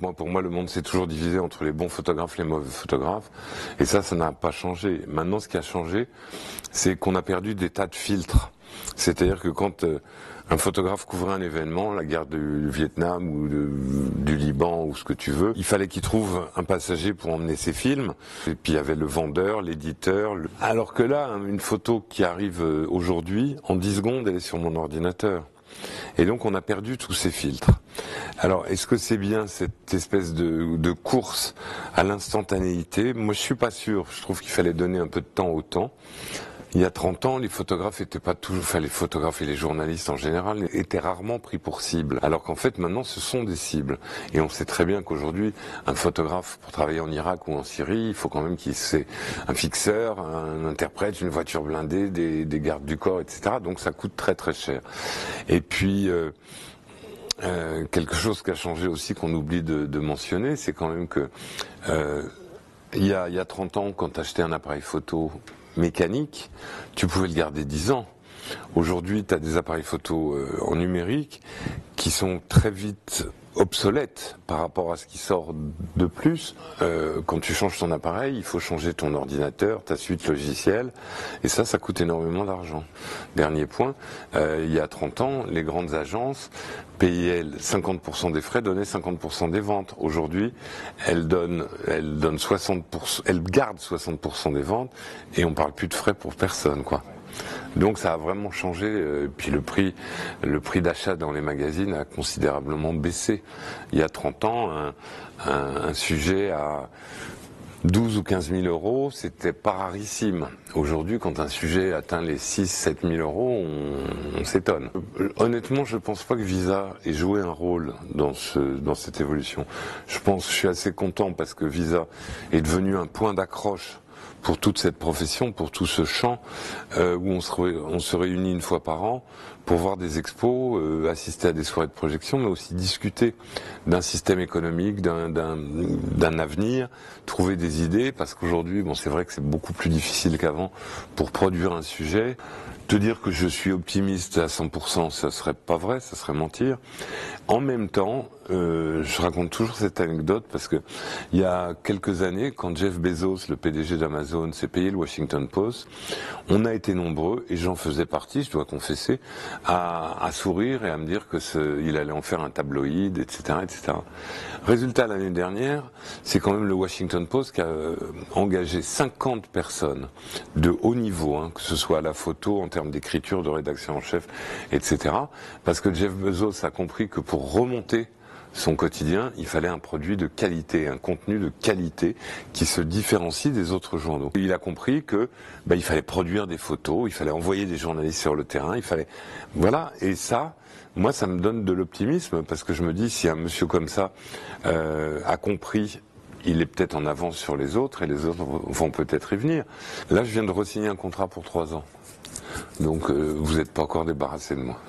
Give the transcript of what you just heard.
donc pour moi, le monde s'est toujours divisé entre les bons photographes et les mauvais photographes. Et ça n'a pas changé. Maintenant, ce qui a changé, c'est qu'on a perdu des tas de filtres. C'est-à-dire que quand un photographe couvrait un événement, la guerre du Vietnam ou du Liban ou ce que tu veux, il fallait qu'il trouve un passager pour emmener ses films. Et puis il y avait le vendeur, l'éditeur. Alors que là, une photo qui arrive aujourd'hui, en 10 secondes, elle est sur mon ordinateur. Et donc on a perdu tous ces filtres. Alors est-ce que c'est bien cette espèce de course à l'instantanéité? Moi je suis pas sûr, je trouve qu'il fallait donner un peu de temps au temps. Il y a 30 ans, les photographes étaient pas toujours, enfin les photographes et les journalistes en général étaient rarement pris pour cible. Alors qu'en fait maintenant ce sont des cibles. Et on sait très bien qu'aujourd'hui, un photographe pour travailler en Irak ou en Syrie, il faut quand même qu'il ait un fixeur, un interprète, une voiture blindée, des gardes du corps, etc. Donc ça coûte très très cher. Et puis quelque chose qui a changé aussi qu'on oublie de mentionner, c'est quand même que il y a 30 ans, quand tu achetais un appareil photo mécanique, tu pouvais le garder 10 ans. Aujourd'hui, tu as des appareils photo en numérique qui sont très vite obsolètes par rapport à ce qui sort de plus. Quand tu changes ton appareil, il faut changer ton ordinateur, ta suite logicielle, et ça coûte énormément d'argent. Dernier point, il y a 30 ans, les grandes agences payaient 50% des frais, donnaient 50% des ventes. Aujourd'hui, elles gardent 60% des ventes, et on parle plus de frais pour personne, quoi. Donc ça a vraiment changé, puis le prix d'achat dans les magazines a considérablement baissé. Il y a 30 ans, un sujet à 12 ou 15 000 euros, c'était pas rarissime. Aujourd'hui, quand un sujet atteint les 6-7 000 euros, on s'étonne. Honnêtement, je pense pas que Visa ait joué un rôle dans cette évolution. Je suis assez content parce que Visa est devenu un point d'accroche pour toute cette profession, pour tout ce champ, où on se réunit une fois par an pour voir des expos, assister à des soirées de projection, mais aussi discuter d'un système économique, d'un avenir, trouver des idées, parce qu'aujourd'hui, c'est vrai que c'est beaucoup plus difficile qu'avant pour produire un sujet. Te dire que je suis optimiste à 100%, ça serait pas vrai, ça serait mentir. En même temps, je raconte toujours cette anecdote parce que il y a quelques années, quand Jeff Bezos, le PDG d'Amazon, s'est payé le Washington Post, on a été nombreux, et j'en faisais partie, je dois confesser, à sourire et à me dire il allait en faire un tabloïd, etc., etc. Résultat, l'année dernière, c'est quand même le Washington Post qui a engagé 50 personnes de haut niveau, que ce soit à la photo, en termes d'écriture, de rédaction en chef, etc. Parce que Jeff Bezos a compris que pour remonter son quotidien, il fallait un produit de qualité, un contenu de qualité qui se différencie des autres journaux. Il a compris que il fallait produire des photos, il fallait envoyer des journalistes sur le terrain, voilà, et ça, moi ça me donne de l'optimisme parce que je me dis si un monsieur comme ça a compris, il est peut-être en avance sur les autres et les autres vont peut-être y venir. Là, je viens de re-signer un contrat pour 3 ans. Donc vous n'êtes pas encore débarrassé de moi.